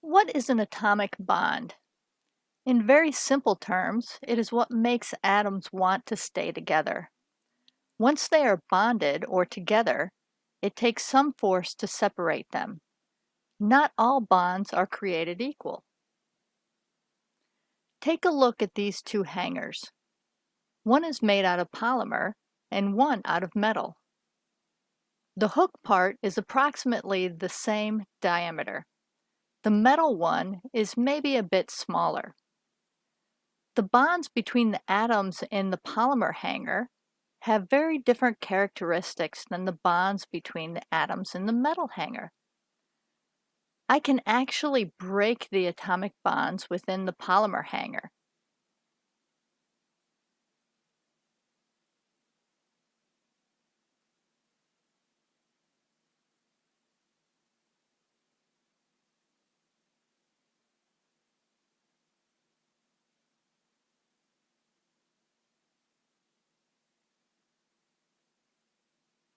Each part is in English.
What is an atomic bond? In very simple terms, it is what makes atoms want to stay together. Once they are bonded or together, it takes some force to separate them. Not all bonds are created equal. Take a look at these two hangers. One is made out of polymer and one out of metal. The hook part is approximately the same diameter. The metal one is maybe a bit smaller. The bonds between the atoms in the polymer hanger have very different characteristics than the bonds between the atoms in the metal hanger. I can actually break the atomic bonds within the polymer hanger.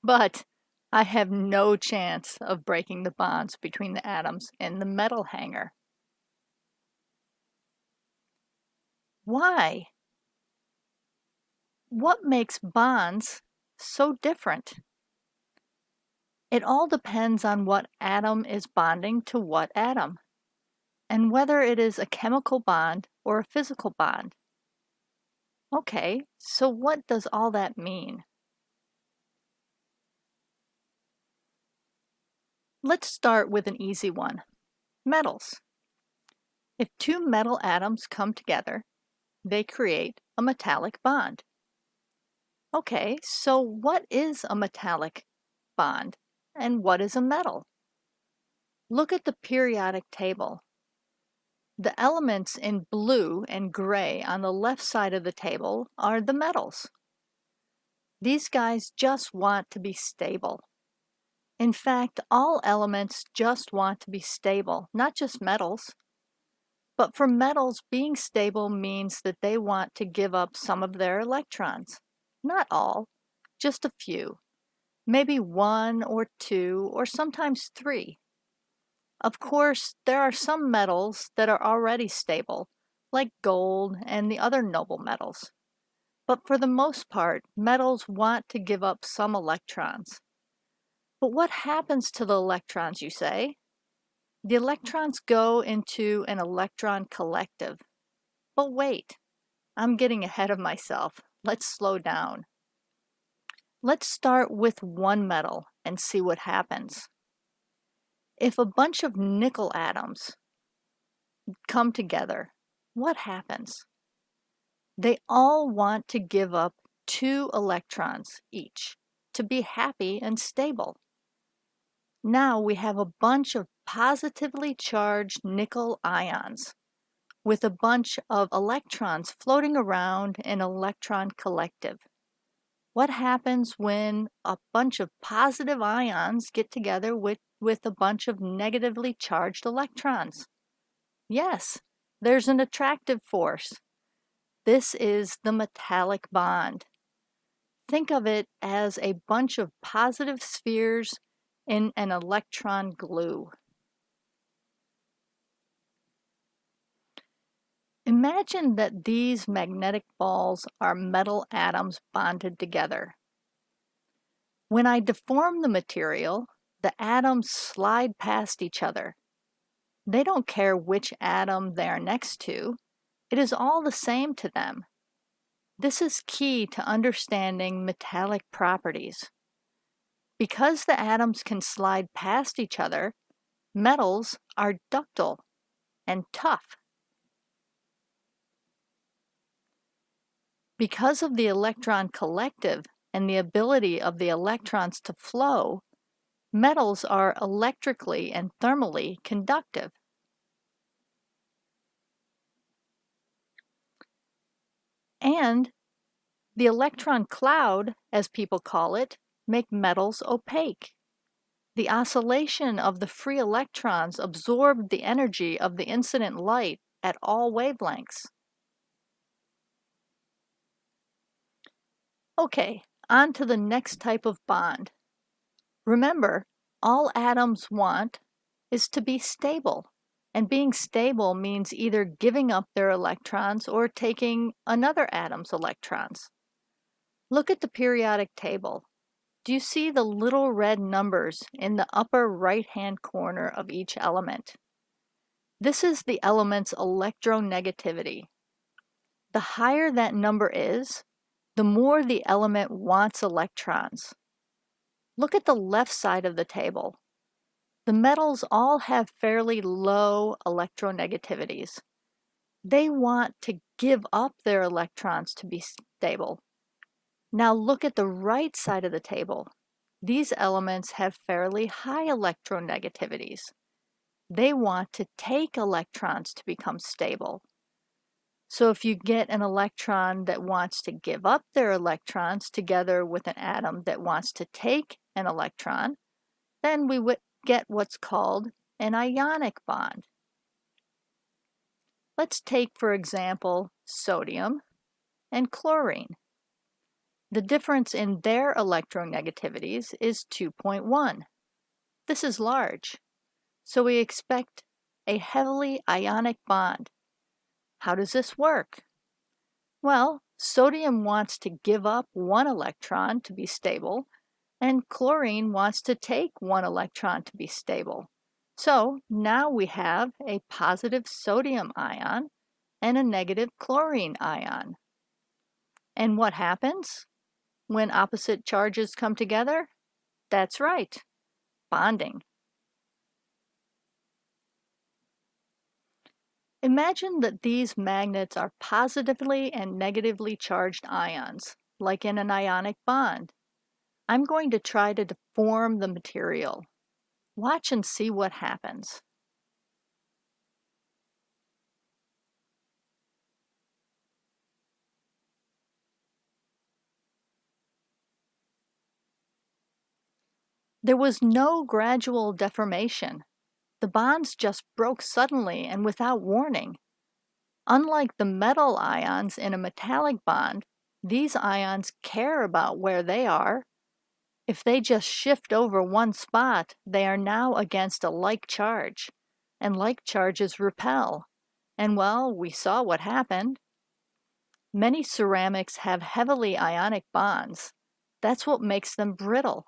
But I have no chance of breaking the bonds between the atoms in the metal hanger. Why? What makes bonds so different? It all depends on what atom is bonding to what atom, and whether it is a chemical bond or a physical bond. Okay, so what does all that mean? Let's start with an easy one. Metals. If two metal atoms come together, they create a metallic bond. Okay, so what is a metallic bond and what is a metal? Look at the periodic table. The elements in blue and gray on the left side of the table are the metals. These guys just want to be stable. In fact, all elements just want to be stable, not just metals. But for metals, being stable means that they want to give up some of their electrons. Not all, just a few. Maybe one or two, or sometimes three. Of course, there are some metals that are already stable, like gold and the other noble metals. But for the most part, metals want to give up some electrons. But what happens to the electrons, you say? The electrons go into an electron collective. But wait, I'm getting ahead of myself. Let's slow down. Let's start with one metal and see what happens. If a bunch of nickel atoms come together, what happens? They all want to give up 2 electrons each to be happy and stable. Now we have a bunch of positively charged nickel ions with a bunch of electrons floating around an electron collective. What happens when a bunch of positive ions get together with a bunch of negatively charged electrons? Yes, there's an attractive force. This is the metallic bond. Think of it as a bunch of positive spheres in an electron glue. Imagine that these magnetic balls are metal atoms bonded together. When I deform the material, the atoms slide past each other. They don't care which atom they are next to. It is all the same to them. This is key to understanding metallic properties. Because the atoms can slide past each other, metals are ductile and tough. Because of the electron collective and the ability of the electrons to flow, metals are electrically and thermally conductive. And the electron cloud, as people call it, make metals opaque. The oscillation of the free electrons absorbed the energy of the incident light at all wavelengths. Okay, on to the next type of bond. Remember, all atoms want is to be stable. And being stable means either giving up their electrons or taking another atom's electrons. Look at the periodic table. Do you see the little red numbers in the upper right-hand corner of each element? This is the element's electronegativity. The higher that number is, the more the element wants electrons. Look at the left side of the table. The metals all have fairly low electronegativities. They want to give up their electrons to be stable. Now look at the right side of the table. These elements have fairly high electronegativities. They want to take electrons to become stable. So if you get an electron that wants to give up their electrons together with an atom that wants to take an electron, then we would get what's called an ionic bond. Let's take, for example, sodium and chlorine. The difference in their electronegativities is 2.1. This is large, so we expect a heavily ionic bond. How does this work? Well, sodium wants to give up one electron to be stable, and chlorine wants to take one electron to be stable. So now we have a positive sodium ion and a negative chlorine ion. And what happens when opposite charges come together? That's right, bonding. Imagine that these magnets are positively and negatively charged ions, like in an ionic bond. I'm going to try to deform the material. Watch and see what happens. There was no gradual deformation. The bonds just broke suddenly and without warning. Unlike the metal ions in a metallic bond, these ions care about where they are. If they just shift over one spot, they are now against a like charge, and like charges repel. And well, we saw what happened. Many ceramics have heavily ionic bonds. That's what makes them brittle.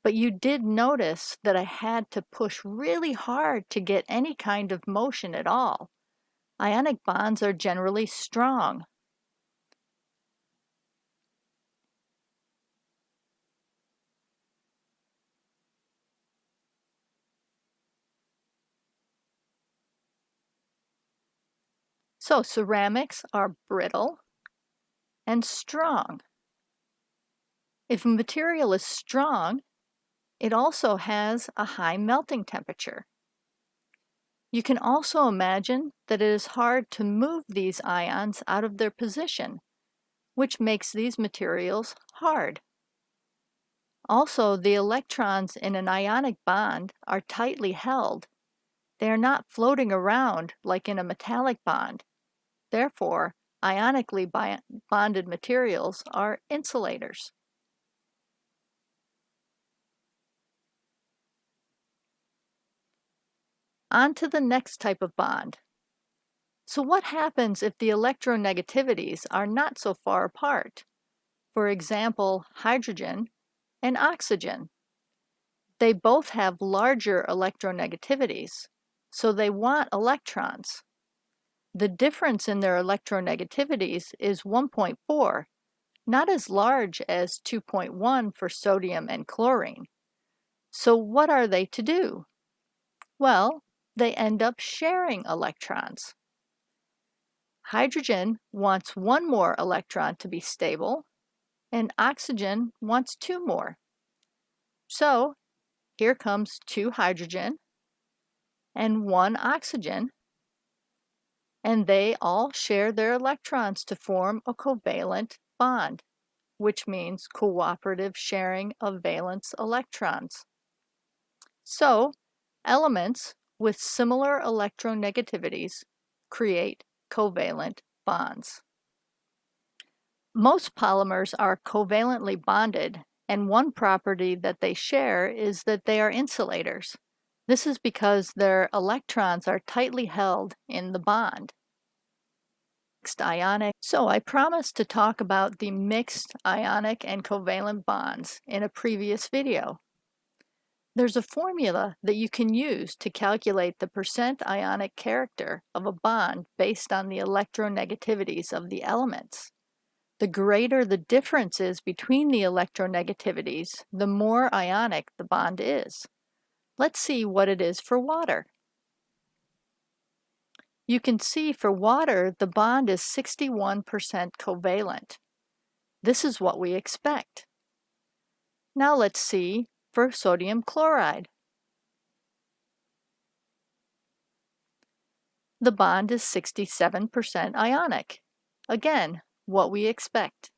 But you did notice that I had to push really hard to get any kind of motion at all. Ionic bonds are generally strong. So ceramics are brittle and strong. If a material is strong, it also has a high melting temperature. You can also imagine that it is hard to move these ions out of their position, which makes these materials hard. Also, the electrons in an ionic bond are tightly held. They are not floating around like in a metallic bond. Therefore, ionically bonded materials are insulators. On to the next type of bond. So what happens if the electronegativities are not so far apart? For example, hydrogen and oxygen. They both have larger electronegativities, so they want electrons. The difference in their electronegativities is 1.4, not as large as 2.1 for sodium and chlorine. So what are they to do? Well, they end up sharing electrons. Hydrogen wants one more electron to be stable, and oxygen wants two more. So here comes two hydrogen and one oxygen, and they all share their electrons to form a covalent bond, which means cooperative sharing of valence electrons. So, elements with similar electronegativities create covalent bonds. Most polymers are covalently bonded, and one property that they share is that they are insulators. This is because their electrons are tightly held in the bond. Mixed ionic. So I promised to talk about the mixed ionic and covalent bonds in a previous video. There's a formula that you can use to calculate the percent ionic character of a bond based on the electronegativities of the elements. The greater the difference is between the electronegativities, the more ionic the bond is. Let's see what it is for water. You can see for water, the bond is 61% covalent. This is what we expect. Now let's see for sodium chloride. The bond is 67% ionic. Again, what we expect.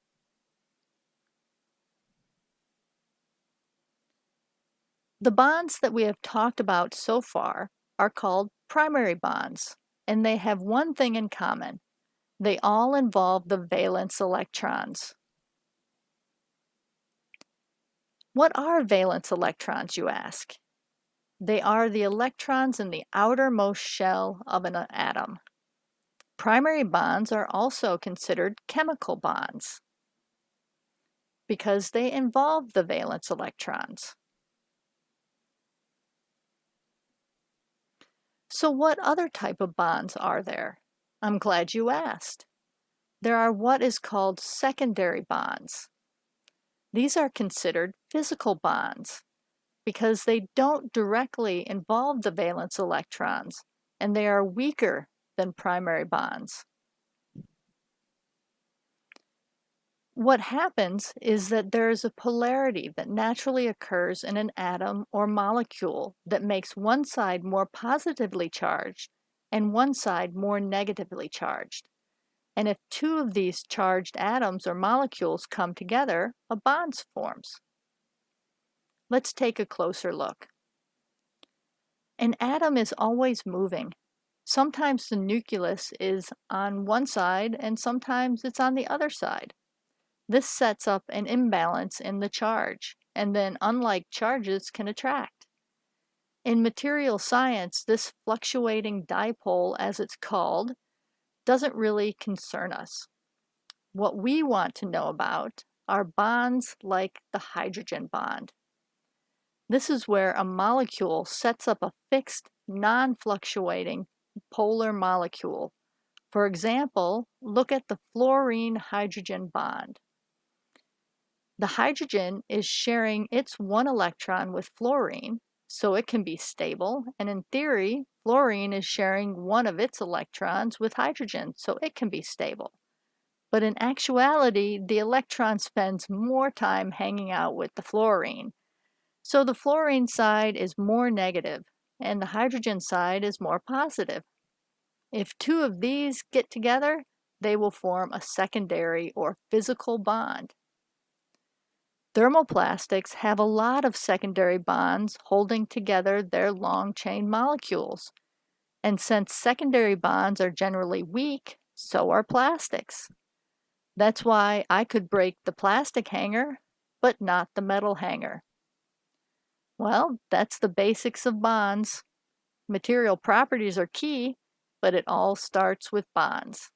The bonds that we have talked about so far are called primary bonds, and they have one thing in common. They all involve the valence electrons. What are valence electrons, you ask? They are the electrons in the outermost shell of an atom. Primary bonds are also considered chemical bonds because they involve the valence electrons. So what other type of bonds are there? I'm glad you asked. There are what is called secondary bonds. These are considered physical bonds because they don't directly involve the valence electrons and they are weaker than primary bonds. What happens is that there is a polarity that naturally occurs in an atom or molecule that makes one side more positively charged and one side more negatively charged. And if two of these charged atoms or molecules come together, a bond forms. Let's take a closer look. An atom is always moving. Sometimes the nucleus is on one side and sometimes it's on the other side. This sets up an imbalance in the charge, and then unlike charges can attract. In material science, this fluctuating dipole, as it's called, doesn't really concern us. What we want to know about are bonds like the hydrogen bond. This is where a molecule sets up a fixed, non-fluctuating polar molecule. For example, look at the fluorine-hydrogen bond. The hydrogen is sharing its one electron with fluorine, so it can be stable, and in theory, fluorine is sharing one of its electrons with hydrogen, so it can be stable. But in actuality, the electron spends more time hanging out with the fluorine. So the fluorine side is more negative, and the hydrogen side is more positive. If two of these get together, they will form a secondary or physical bond. Thermoplastics have a lot of secondary bonds holding together their long chain molecules. And since secondary bonds are generally weak, so are plastics. That's why I could break the plastic hanger, but not the metal hanger. Well, that's the basics of bonds. Material properties are key, but it all starts with bonds.